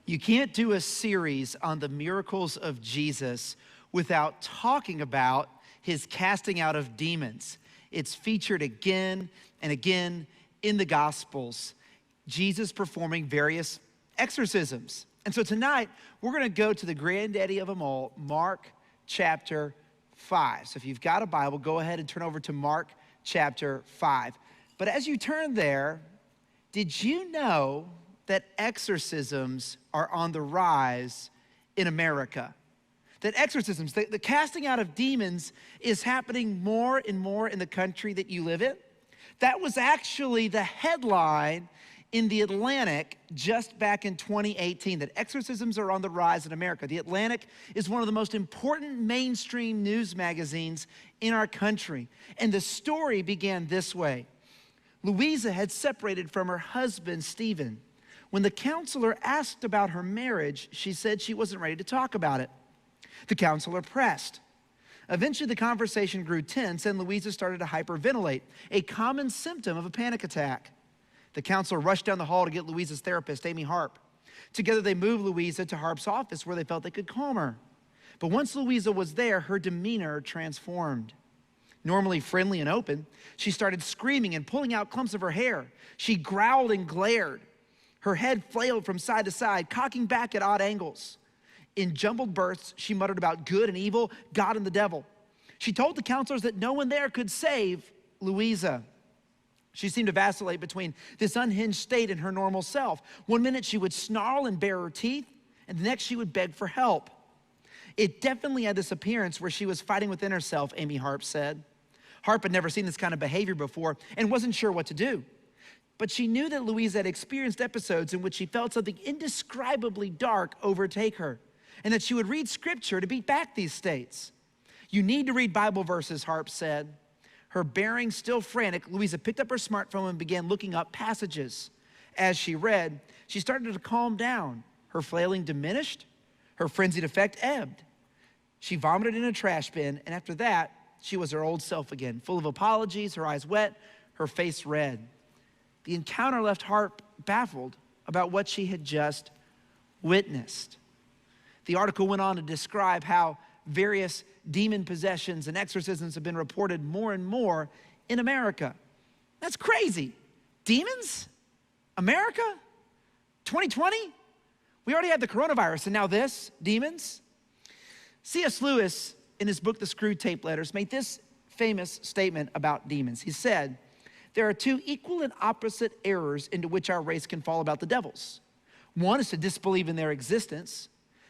You can't do a series on the miracles of Jesus without talking about his casting out of demons. It's featured again and again in the Gospels, Jesus performing various exorcisms. And so tonight, we're gonna go to the granddaddy of them all, Mark chapter 5. So if you've got a Bible, go ahead and turn over to Mark chapter 5. But as you turn there, did you know that exorcisms are on the rise in America? That exorcisms, the casting out of demons is happening more and more in the country that you live in. That was actually the headline in The Atlantic just back in 2018, that exorcisms are on the rise in America. The Atlantic is one of the most important mainstream news magazines in our country. And the story began this way. Louisa had separated from her husband, Stephen. When the counselor asked about her marriage, she said she wasn't ready to talk about it. The counselor pressed. Eventually, the conversation grew tense and Louisa started to hyperventilate, a common symptom of a panic attack. The counselor rushed down the hall to get Louisa's therapist, Amy Harp. Together, they moved Louisa to Harp's office where they felt they could calm her. But once Louisa was there, her demeanor transformed. Normally friendly and open, she started screaming and pulling out clumps of her hair. She growled and glared. Her head flailed from side to side, cocking back at odd angles. In jumbled bursts, she muttered about good and evil, God and the devil. She told the counselors that no one there could save Louisa. She seemed to vacillate between this unhinged state and her normal self. One minute she would snarl and bare her teeth, and the next she would beg for help. It definitely had this appearance where she was fighting within herself, Amy Harp said. Harp had never seen this kind of behavior before and wasn't sure what to do. But she knew that Louisa had experienced episodes in which she felt something indescribably dark overtake her, and that she would read scripture to beat back these states. You need to read Bible verses, Harp said. Her bearing still frantic, Louisa picked up her smartphone and began looking up passages. As she read, she started to calm down. Her flailing diminished, her frenzied effect ebbed. She vomited in a trash bin, and after that, she was her old self again, full of apologies, her eyes wet, her face red. The encounter left Harp baffled about what she had just witnessed. The article went on to describe how various demon possessions and exorcisms have been reported more and more in America. That's crazy. Demons? America? 2020? We already had the coronavirus and now this, demons? C.S. Lewis, in his book, The Screwtape Letters, made this famous statement about demons. He said, there are two equal and opposite errors into which our race can fall about the devils. One is to disbelieve in their existence.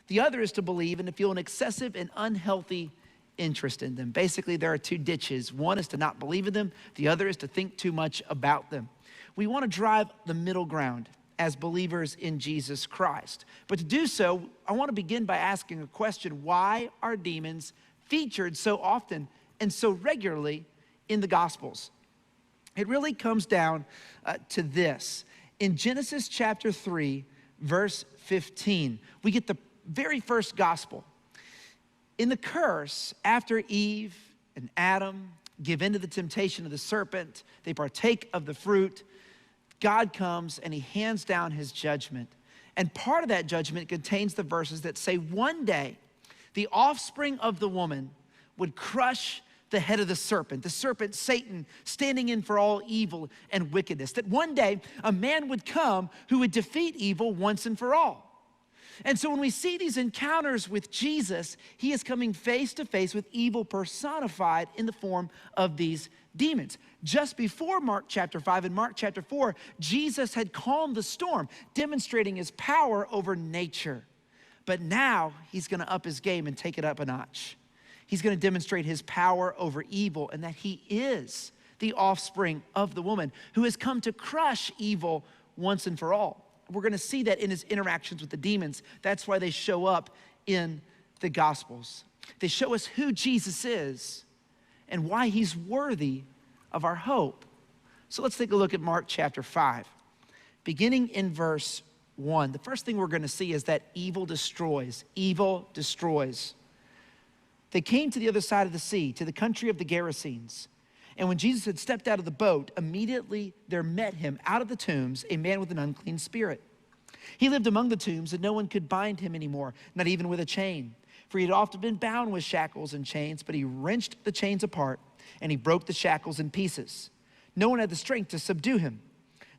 The other is to believe and to feel an excessive and unhealthy interest in them. Basically, there are two ditches. One is to not believe in them. The other is to think too much about them. We want to drive the middle ground as believers in Jesus Christ. But to do so, I want to begin by asking a question. Why are demons featured so often and so regularly in the Gospels? It really comes down to this. In Genesis chapter 3, verse 15, we get the very first gospel. In the curse, after Eve and Adam give in to the temptation of the serpent, they partake of the fruit, God comes and he hands down his judgment. And part of that judgment contains the verses that say one day, the offspring of the woman would crush the head of the serpent Satan, standing in for all evil and wickedness. That one day a man would come who would defeat evil once and for all. And so when we see these encounters with Jesus, he is coming face to face with evil personified in the form of these demons. Just before Mark chapter 5 and Mark chapter 4, Jesus had calmed the storm, demonstrating his power over nature. But now he's gonna up his game and take it up a notch. He's gonna demonstrate his power over evil and that he is the offspring of the woman who has come to crush evil once and for all. We're gonna see that in his interactions with the demons. That's why they show up in the Gospels. They show us who Jesus is and why he's worthy of our hope. So let's take a look at Mark chapter 5. Beginning in verse 1, the first thing we're gonna see is that evil destroys. Evil destroys. They came to the other side of the sea, to the country of the Gerasenes. And when Jesus had stepped out of the boat, immediately there met him out of the tombs a man with an unclean spirit. He lived among the tombs, and no one could bind him anymore, not even with a chain. For he had often been bound with shackles and chains, but he wrenched the chains apart, and he broke the shackles in pieces. No one had the strength to subdue him.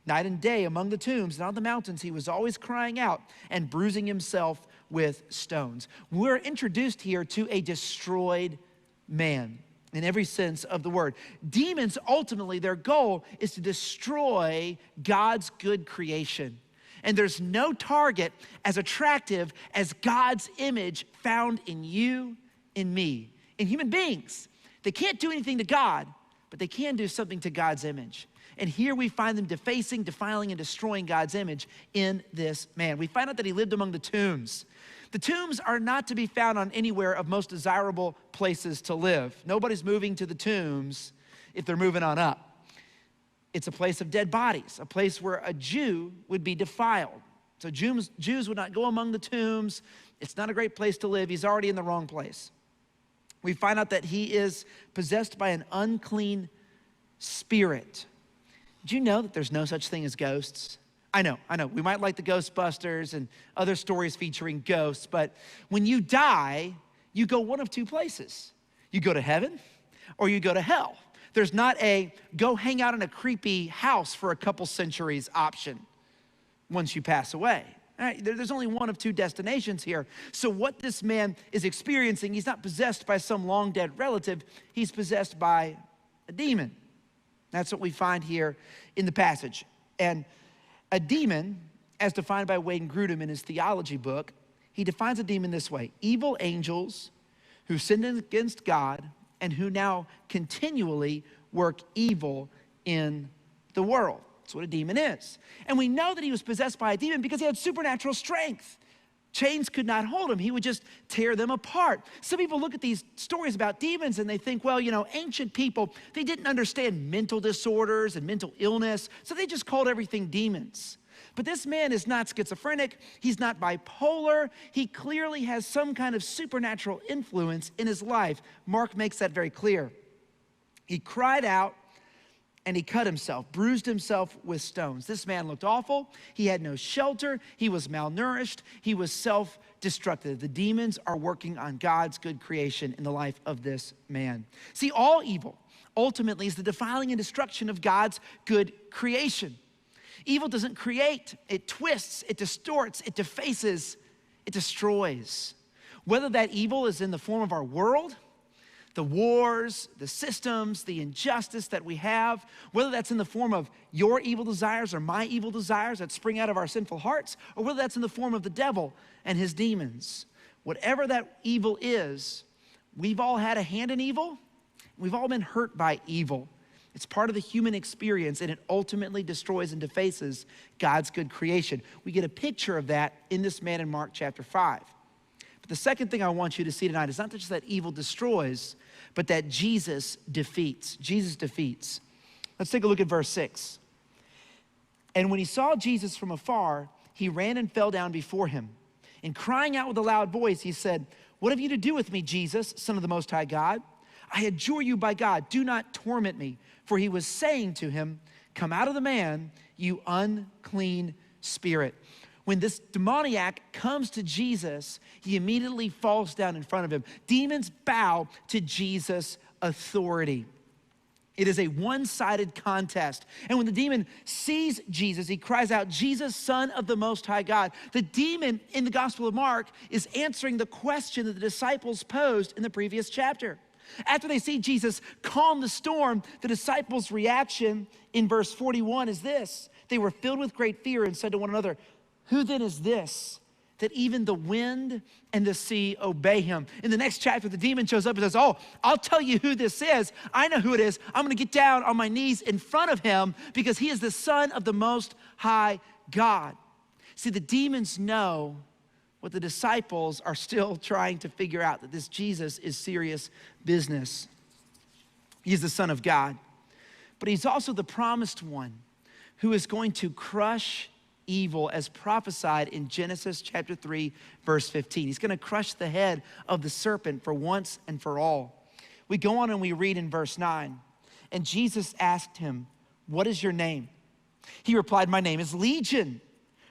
Night and day among the tombs and on the mountains, he was always crying out and bruising himself with stones. We're introduced here to a destroyed man in every sense of the word. Demons, ultimately, their goal is to destroy God's good creation. And there's no target as attractive as God's image found in you, in me, in human beings. They can't do anything to God, but they can do something to God's image. And here we find them defacing, defiling, and destroying God's image in this man. We find out that he lived among the tombs. The tombs are not to be found on anywhere of most desirable places to live. Nobody's moving to the tombs if they're moving on up. It's a place of dead bodies, a place where a Jew would be defiled. So Jews would not go among the tombs. It's not a great place to live. He's already in the wrong place. We find out that he is possessed by an unclean spirit. Did you know that there's no such thing as ghosts? I know. We might like the Ghostbusters and other stories featuring ghosts, but when you die, you go one of two places. You go to heaven or you go to hell. There's not a go hang out in a creepy house for a couple centuries option once you pass away. All right, there's only one of two destinations here. So what this man is experiencing, he's not possessed by some long dead relative, he's possessed by a demon. That's what we find here in the passage. And a demon, as defined by Wayne Grudem in his theology book, he defines a demon this way: evil angels who sinned against God and who now continually work evil in the world. That's what a demon is. And we know that he was possessed by a demon because he had supernatural strength. Chains could not hold him. He would just tear them apart. Some people look at these stories about demons and they think, well, ancient people, they didn't understand mental disorders and mental illness, so they just called everything demons. But this man is not schizophrenic. He's not bipolar. He clearly has some kind of supernatural influence in his life. Mark makes that very clear. He cried out and he cut himself, bruised himself with stones. This man looked awful. He had no shelter. He was malnourished. He was self-destructive. The demons are working on God's good creation in the life of this man. See, all evil ultimately is the defiling and destruction of God's good creation. Evil doesn't create. It twists, it distorts, it defaces, it destroys. Whether that evil is in the form of our world, the wars, the systems, the injustice that we have, whether that's in the form of your evil desires or my evil desires that spring out of our sinful hearts, or whether that's in the form of the devil and his demons. Whatever that evil is, we've all had a hand in evil. We've all been hurt by evil. It's part of the human experience, and it ultimately destroys and defaces God's good creation. We get a picture of that in this man in Mark chapter 5. But the second thing I want you to see tonight is not just that evil destroys, but that Jesus defeats. Jesus defeats. Let's take a look at verse 6. And when he saw Jesus from afar, he ran and fell down before him. And crying out with a loud voice, he said, "What have you to do with me, Jesus, Son of the Most High God? I adjure you by God, do not torment me." For he was saying to him, "Come out of the man, you unclean spirit." When this demoniac comes to Jesus, he immediately falls down in front of him. Demons bow to Jesus' authority. It is a one-sided contest. And when the demon sees Jesus, he cries out, "Jesus, Son of the Most High God." The demon in the Gospel of Mark is answering the question that the disciples posed in the previous chapter. After they see Jesus calm the storm, the disciples' reaction in verse 41 is this: they were filled with great fear and said to one another, "Who then is this, that even the wind and the sea obey him?" In the next chapter, the demon shows up and says, "Oh, I'll tell you who this is. I know who it is. I'm gonna get down on my knees in front of him because he is the Son of the Most High God." See, the demons know what the disciples are still trying to figure out, that this Jesus is serious business. He's the Son of God, but he's also the promised one who is going to crush evil as prophesied in Genesis chapter 3, verse 15. He's gonna crush the head of the serpent for once and for all. We go on and we read in verse 9, and Jesus asked him, "What is your name?" He replied, "My name is Legion,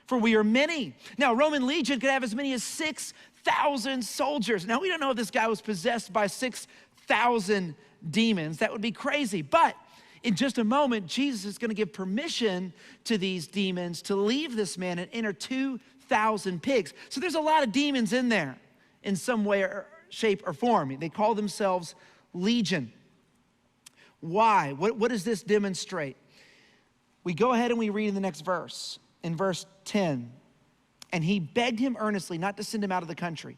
for we are many. Now, a Roman legion could have as many as 6,000 soldiers. Now, we don't know if this guy was possessed by 6,000 demons. That would be crazy. But in just a moment, Jesus is going to give permission to these demons to leave this man and enter 2,000 pigs. So there's a lot of demons in there in some way or shape or form. They call themselves legion. Why? What does this demonstrate? We go ahead and we read in the next verse. In verse 10, and he begged him earnestly not to send him out of the country.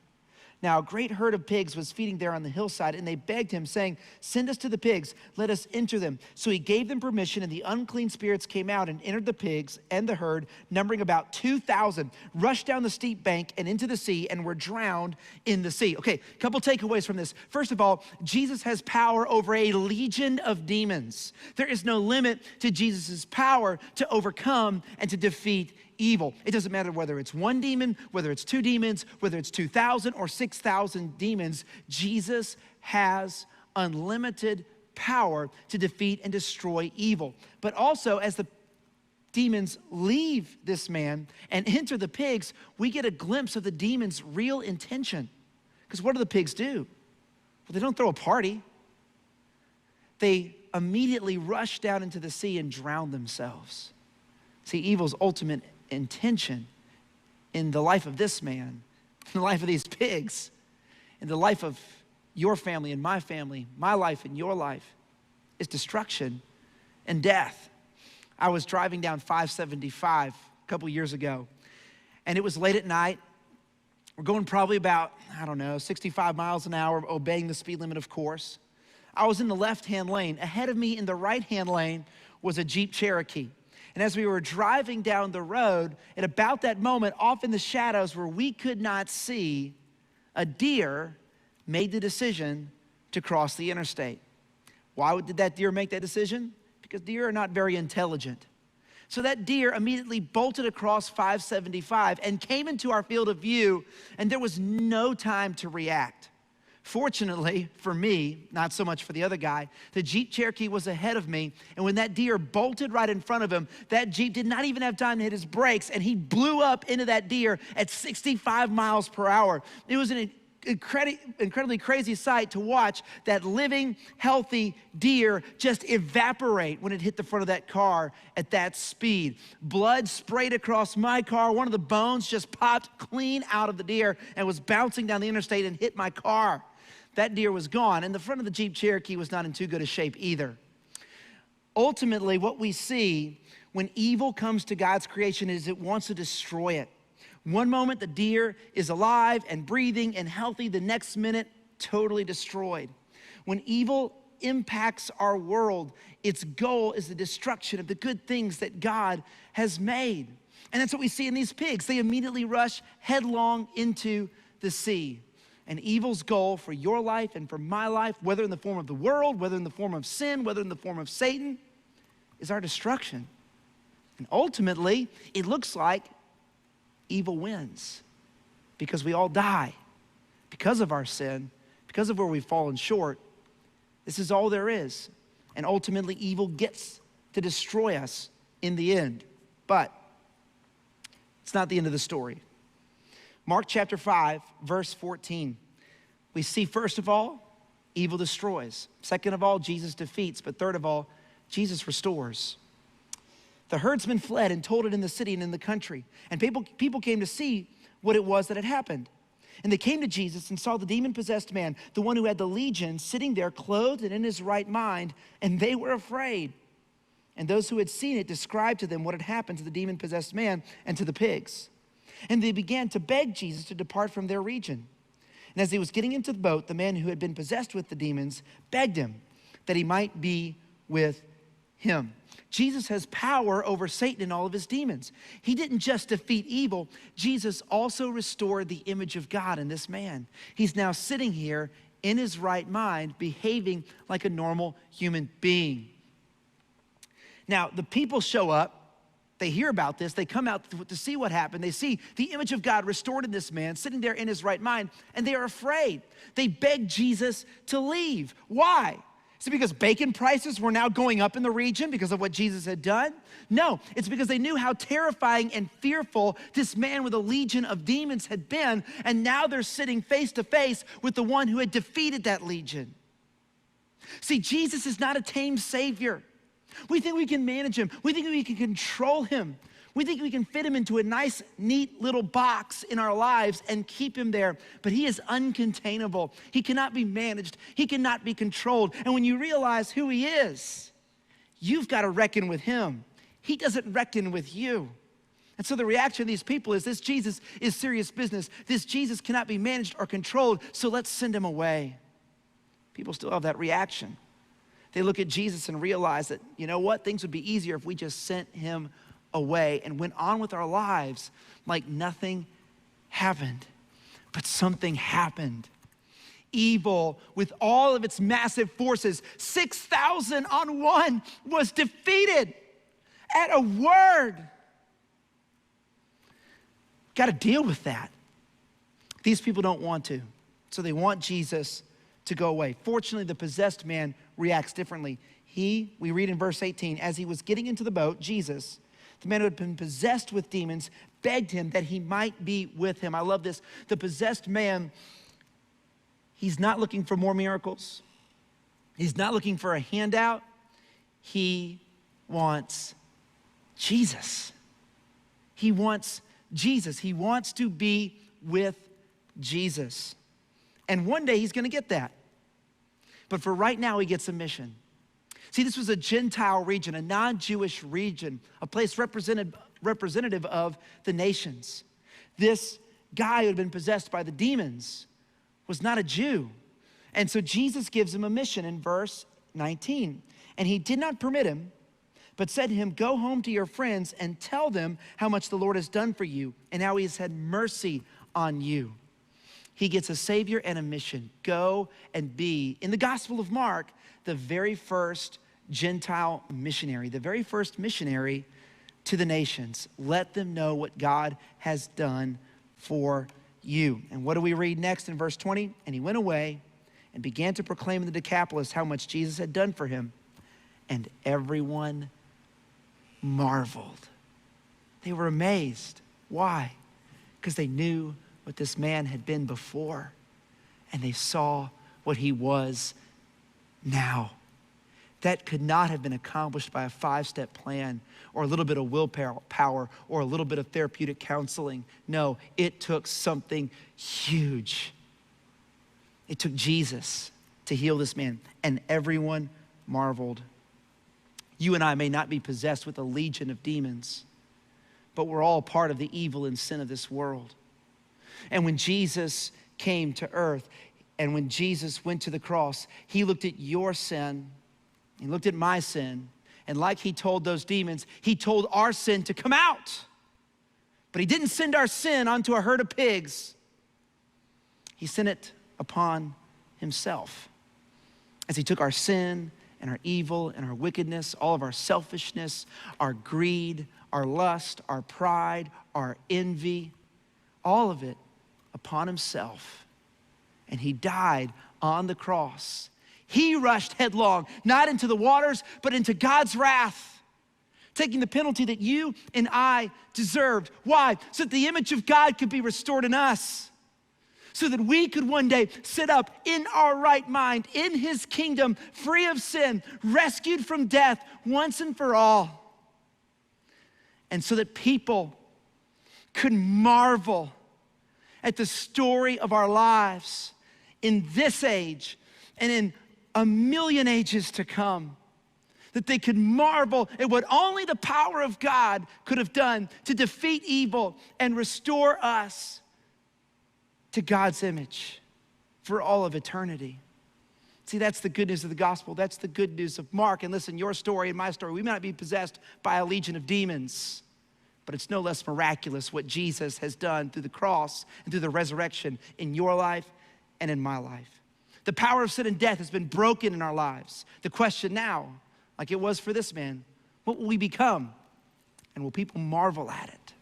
Now a great herd of pigs was feeding there on the hillside, and they begged him, saying, send us to the pigs, let us enter them. So he gave them permission, and the unclean spirits came out and entered the pigs and the herd, numbering about 2,000, rushed down the steep bank and into the sea, and were drowned in the sea. Okay, a couple takeaways from this. First of all, Jesus has power over a legion of demons. There is no limit to Jesus' power to overcome and to defeat evil. It doesn't matter whether it's one demon, whether it's two demons, whether it's 2,000 or 6,000 demons. Jesus has unlimited power to defeat and destroy evil. But also, as the demons leave this man and enter the pigs, we get a glimpse of the demons' real intention. Because what do the pigs do? Well, they don't throw a party. They immediately rush down into the sea and drown themselves. See, evil's ultimate intention in the life of this man, in the life of these pigs, in the life of your family and my life and your life, is destruction and death. I was driving down 575 a couple years ago, and it was late at night. We're going probably about, 65 miles an hour, obeying the speed limit, of course. I was in the left-hand lane. Ahead of me in the right-hand lane was a Jeep Cherokee. And as we were driving down the road, at about that moment, off in the shadows where we could not see, a deer made the decision to cross the interstate. Why did that deer make that decision? Because deer are not very intelligent. So that deer immediately bolted across 575 and came into our field of view, and there was no time to react. Fortunately for me, not so much for the other guy, the Jeep Cherokee was ahead of me, and when that deer bolted right in front of him, that Jeep did not even have time to hit his brakes, and he blew up into that deer at 65 miles per hour. It was an incredibly crazy sight to watch that living, healthy deer just evaporate when it hit the front of that car at that speed. Blood sprayed across my car. One of the bones just popped clean out of the deer and was bouncing down the interstate and hit my car. That deer was gone, and the front of the Jeep Cherokee was not in too good a shape either. Ultimately, what we see when evil comes to God's creation is it wants to destroy it. One moment, the deer is alive and breathing and healthy. The next minute, totally destroyed. When evil impacts our world, its goal is the destruction of the good things that God has made. And that's what we see in these pigs. They immediately rush headlong into the sea. And evil's goal for your life and for my life, whether in the form of the world, whether in the form of sin, whether in the form of Satan, is our destruction. And ultimately, it looks like evil wins because we all die because of our sin, because of where we've fallen short. This is all there is. And ultimately, evil gets to destroy us in the end. But it's not the end of the story. Mark chapter 5, verse 14. We see, first of all, evil destroys. Second of all, Jesus defeats. But third of all, Jesus restores. The herdsmen fled and told it in the city and in the country. And people came to see what it was that had happened. And they came to Jesus and saw the demon-possessed man, the one who had the legion, sitting there clothed and in his right mind, and they were afraid. And those who had seen it described to them what had happened to the demon-possessed man and to the pigs. And they began to beg Jesus to depart from their region. And as he was getting into the boat, the man who had been possessed with the demons begged him that he might be with him. Jesus has power over Satan and all of his demons. He didn't just defeat evil, Jesus also restored the image of God in this man. He's now sitting here in his right mind, behaving like a normal human being. Now, the people show up. They hear about this. They come out to see what happened. They see the image of God restored in this man, sitting there in his right mind, and they are afraid. They beg Jesus to leave. Why? Is it because bacon prices were now going up in the region because of what Jesus had done? No, it's because they knew how terrifying and fearful this man with a legion of demons had been, and now they're sitting face to face with the one who had defeated that legion. See, Jesus is not a tame savior. We think we can manage him. We think we can control him. We think we can fit him into a nice, neat little box in our lives and keep him there, but he is uncontainable. He cannot be managed. He cannot be controlled. And when you realize who he is, you've got to reckon with him. He doesn't reckon with you. And so the reaction of these people is, this Jesus is serious business. This Jesus cannot be managed or controlled, so let's send him away. People still have that reaction. They look at Jesus and realize that, you know what, things would be easier if we just sent him away and went on with our lives like nothing happened. But something happened. Evil, with all of its massive forces, 6,000 on one, was defeated at a word. Got to deal with that. These people don't want to, so they want Jesus to go away. Fortunately, the possessed man reacts differently. We read in verse 18, as he was getting into the boat, Jesus, the man who had been possessed with demons, begged him that he might be with him. I love this. The possessed man, he's not looking for more miracles. He's not looking for a handout. He wants Jesus. He wants Jesus. He wants to be with Jesus. And one day he's going to get that. But for right now, he gets a mission. See, this was a Gentile region, a non-Jewish region, a place representative of the nations. This guy who had been possessed by the demons was not a Jew. And so Jesus gives him a mission in verse 19. And he did not permit him, but said to him, go home to your friends and tell them how much the Lord has done for you and how he has had mercy on you. He gets a savior and a mission. Go and be, in the Gospel of Mark, the very first Gentile missionary, the very first missionary to the nations. Let them know what God has done for you. And what do we read next in verse 20? And he went away and began to proclaim in the Decapolis how much Jesus had done for him. And everyone marveled. They were amazed. Why? Because they knew what this man had been before, and they saw what he was now. That could not have been accomplished by a 5-step plan or a little bit of willpower or a little bit of therapeutic counseling. No, it took something huge. It took Jesus to heal this man, and everyone marveled. You and I may not be possessed with a legion of demons, but we're all part of the evil and sin of this world. And when Jesus came to earth and when Jesus went to the cross, he looked at your sin, he looked at my sin, and like he told those demons, he told our sin to come out. But he didn't send our sin onto a herd of pigs. He sent it upon himself as he took our sin and our evil and our wickedness, all of our selfishness, our greed, our lust, our pride, our envy, all of it upon himself. And he died on the cross. He rushed headlong, not into the waters, but into God's wrath, taking the penalty that you and I deserved. Why? So that the image of God could be restored in us, so that we could one day sit up in our right mind, in his kingdom, free of sin, rescued from death once and for all. And so that people could marvel at the story of our lives in this age and in a million ages to come. That they could marvel at what only the power of God could have done to defeat evil and restore us to God's image for all of eternity. See, that's the good news of the gospel. That's the good news of Mark. And listen, your story and my story, we may not be possessed by a legion of demons, but it's no less miraculous what Jesus has done through the cross and through the resurrection in your life and in my life. The power of sin and death has been broken in our lives. The question now, like it was for this man, what will we become? And will people marvel at it?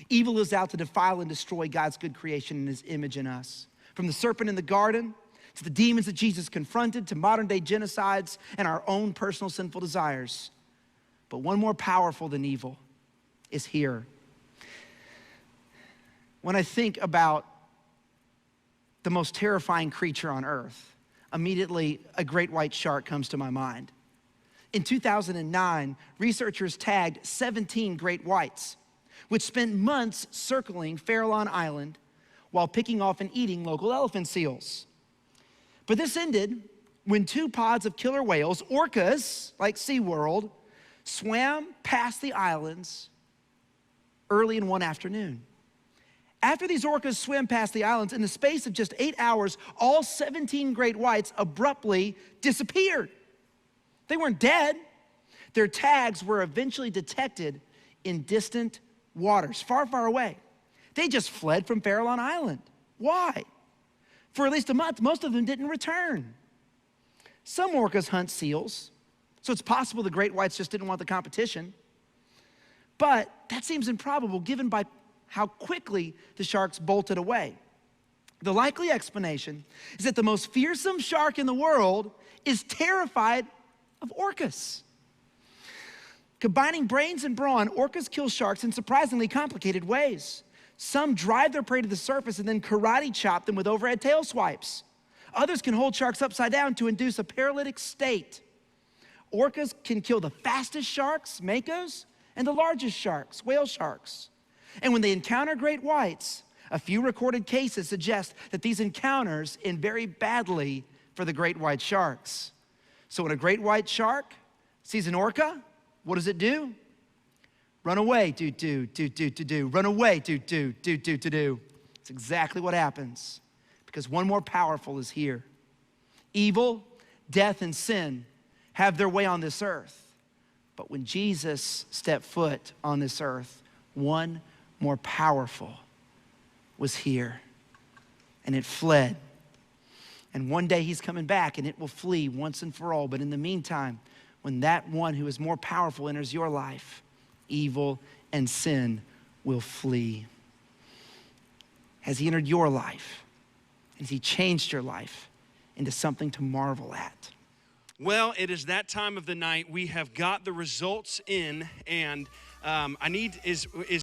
Evil is out to defile and destroy God's good creation and his image in us. From the serpent in the garden to the demons that Jesus confronted, to modern day genocides and our own personal sinful desires. But one more powerful than evil is here. When I think about the most terrifying creature on earth, immediately a great white shark comes to my mind. In 2009, researchers tagged 17 great whites, which spent months circling Farallon Island while picking off and eating local elephant seals. But this ended when 2 pods of killer whales, orcas, like SeaWorld, swam past the islands early in one afternoon. After these orcas swam past the islands, in the space of just 8 hours, all 17 great whites abruptly disappeared. They weren't dead. Their tags were eventually detected in distant waters, far, far away. They just fled from Farallon Island. Why? For at least a month, most of them didn't return. Some orcas hunt seals, so it's possible the great whites just didn't want the competition. But that seems improbable given by how quickly the sharks bolted away. The likely explanation is that the most fearsome shark in the world is terrified of orcas. Combining brains and brawn, orcas kill sharks in surprisingly complicated ways. Some drive their prey to the surface and then karate chop them with overhead tail swipes. Others can hold sharks upside down to induce a paralytic state. Orcas can kill the fastest sharks, makos, and the largest sharks, whale sharks. And when they encounter great whites, a few recorded cases suggest that these encounters end very badly for the great white sharks. So when a great white shark sees an orca, what does it do? Run away, do. Run away, do. It's exactly what happens, because one more powerful is here. Evil, death, and sin have their way on this earth. But when Jesus stepped foot on this earth, one more powerful was here, and it fled. And one day he's coming back, and it will flee once and for all. But in the meantime, when that one who is more powerful enters your life, evil and sin will flee. Has he entered your life? Has he changed your life into something to marvel at? Well, it is that time of the night. We have got the results in, and I need is